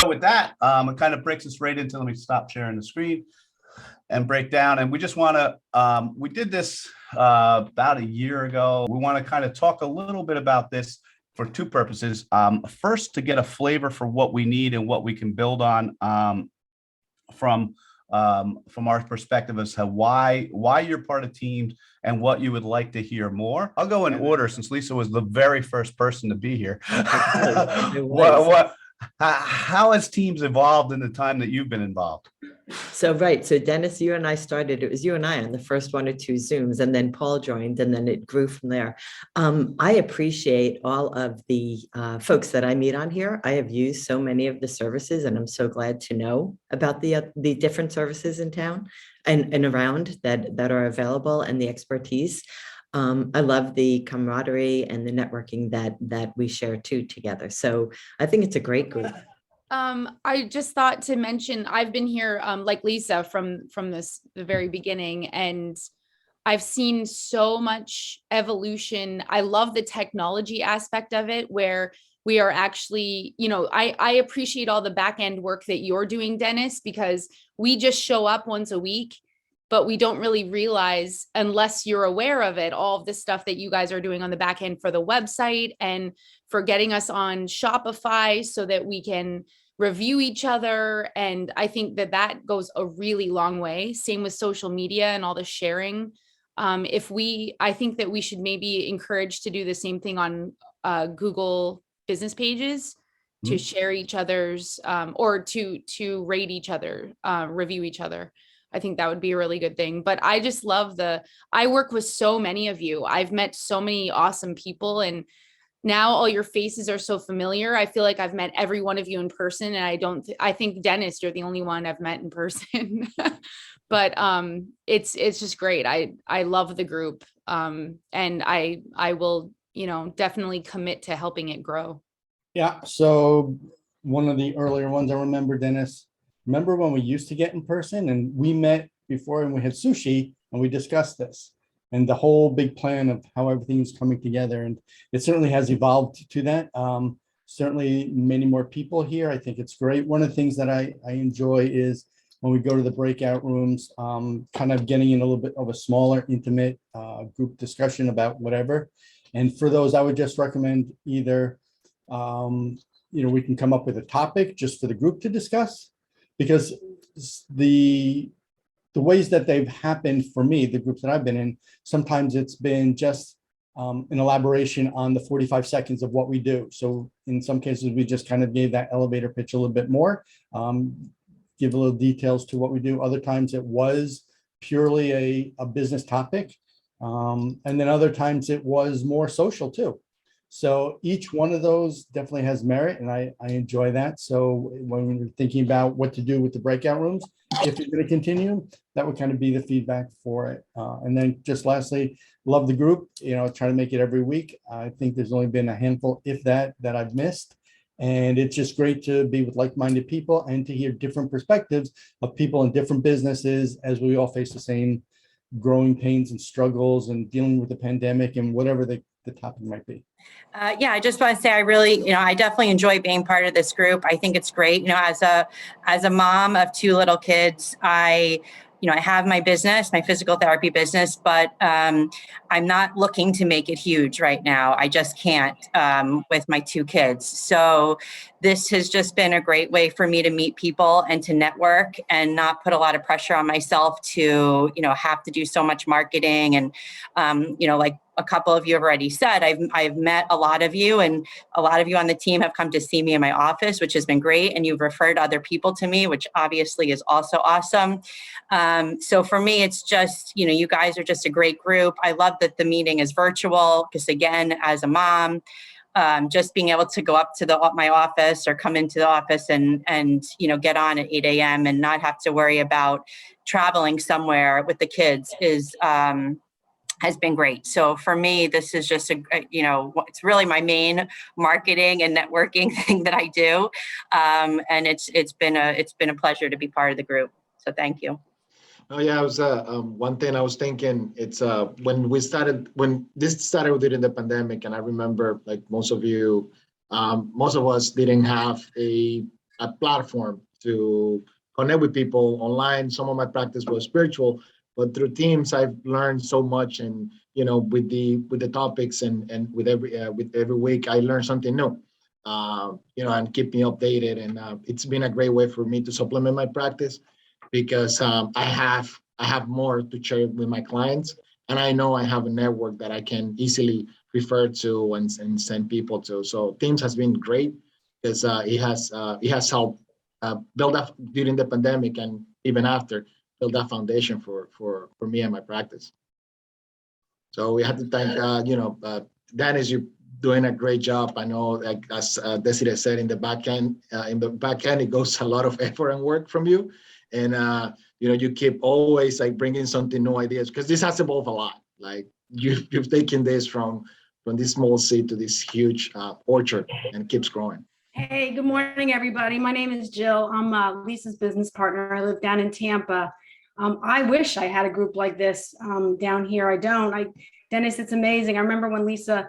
So with that, it kind of breaks us right into, let me stop sharing the screen and break down. And we just want to, we did this about a year ago. We want to kind of talk a little bit about this for two purposes. First, to get a flavor for what we need and what we can build on from our perspective as to why you're part of teams and what you would like to hear more. I'll go in order since Lisa was the very first person to be here. How has teams evolved in the time that you've been involved? So, right. So Dennis, you and I started, it was you and I on the first one or two Zooms, and then Paul joined, and then it grew from there. I appreciate all of the folks that I meet on here. I have used so many of the services, and I'm so glad to know about the different services in town and around that are available, and the expertise. I love the camaraderie and the networking that we share too together. So I think it's a great group. I just thought to mention, I've been here, like Lisa from the very beginning, and I've seen so much evolution. I love the technology aspect of it, where we are actually, I appreciate all the back end work that you're doing, Dennis, because we just show up once a week, but we don't really realize, unless you're aware of it, all of the stuff that you guys are doing on the back end for the website and for getting us on Shopify so that we can review each other. And I think that goes a really long way. Same with social media and all the sharing. I think that we should maybe encourage to do the same thing on Google business pages to share each other's or to rate each other, review each other. I think that would be a really good thing. But I just love I work with so many of you. I've met so many awesome people, and now all your faces are so familiar. I feel like I've met every one of you in person, and I think Dennis, you're the only one I've met in person. But it's just great. I love the group. And I will, definitely commit to helping it grow. Yeah. So one of the earlier ones I remember, Dennis, remember when we used to get in person and we met before and we had sushi and we discussed this and the whole big plan of how everything is coming together. And it certainly has evolved to that. Certainly many more people here. I think it's great. One of the things that I enjoy is when we go to the breakout rooms, kind of getting in a little bit of a smaller, intimate group discussion about whatever. And for those, I would just recommend either, we can come up with a topic just for the group to discuss, because the ways that they've happened for me, the groups that I've been in, sometimes it's been just an elaboration on the 45 seconds of what we do. So in some cases, we just kind of gave that elevator pitch a little bit more, give a little details to what we do. Other times it was purely a business topic. And then other times it was more social too. So each one of those definitely has merit, and I enjoy that. So when we're thinking about what to do with the breakout rooms, if you're going to continue, that would kind of be the feedback for it. And then just lastly, love the group, try to make it every week. I think there's only been a handful, if that I've missed. And it's just great to be with like-minded people and to hear different perspectives of people in different businesses as we all face the same growing pains and struggles and dealing with the pandemic and whatever the topic might be. Yeah, I just want to say I definitely enjoy being part of this group. I think it's great. As a mom of two little kids, I have my business, my physical therapy business, but I'm not looking to make it huge right now. I just can't with my two kids. So this has just been a great way for me to meet people and to network and not put a lot of pressure on myself to, have to do so much marketing. And, like a couple of you have already said, I've met a lot of you, and a lot of you on the team have come to see me in my office, which has been great. And you've referred other people to me, which obviously is also awesome. So for me, it's just, you guys are just a great group. I love that the meeting is virtual because, again, as a mom, just being able to go up to my office or come into the office and get on at 8 a.m. and not have to worry about traveling somewhere with the kids has been great. So for me, this is just it's really my main marketing and networking thing that I do, and it's been a pleasure to be part of the group. So thank you. Oh yeah, I was one thing I was thinking. It's when this started during the pandemic, and I remember like most of us didn't have a a platform to connect with people online. Some of my practice was spiritual, but through Teams, I've learned so much. And with the topics and with every week, I learn something new. And keep me updated. And it's been a great way for me to supplement my practice because I have more to share with my clients, and I know I have a network that I can easily refer to and send people to. So Teams has been great because it has helped build up during the pandemic and even after, build that foundation for me and my practice. So we have to thank Dennis. You're doing a great job. I know, like as Desirae said, in the back end, it goes a lot of effort and work from you, and you keep always like bringing something new ideas because this has evolved a lot. Like you've taken this from this small seed to this huge orchard, and it keeps growing. Hey, good morning, everybody. My name is Jill. I'm Lisa's business partner. I live down in Tampa. I wish I had a group like this down here. I don't. Dennis, it's amazing. I remember when Lisa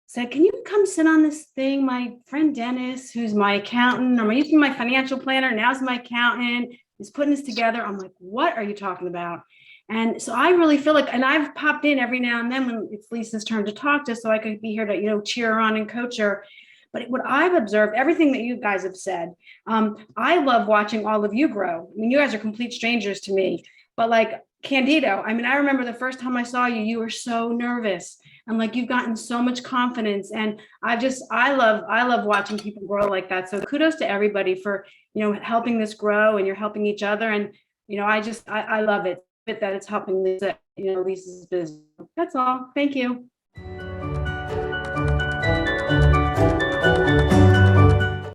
said, "Can you come sit on this thing?" My friend Dennis, who's my accountant, or used to be my financial planner, now's my accountant, is putting this together. I'm like, what are you talking about? And so I really feel like, and I've popped in every now and then when it's Lisa's turn to talk to, so I could be here to cheer her on and coach her. But what I've observed, everything that you guys have said, I love watching all of you grow. I mean, you guys are complete strangers to me, but like Candido, I mean, I remember the first time I saw you, you were so nervous. And like, you've gotten so much confidence. And I love watching people grow like that. So kudos to everybody for, helping this grow, and you're helping each other. And, I love it that it's helping Lisa, Lisa's business. That's all. Thank you.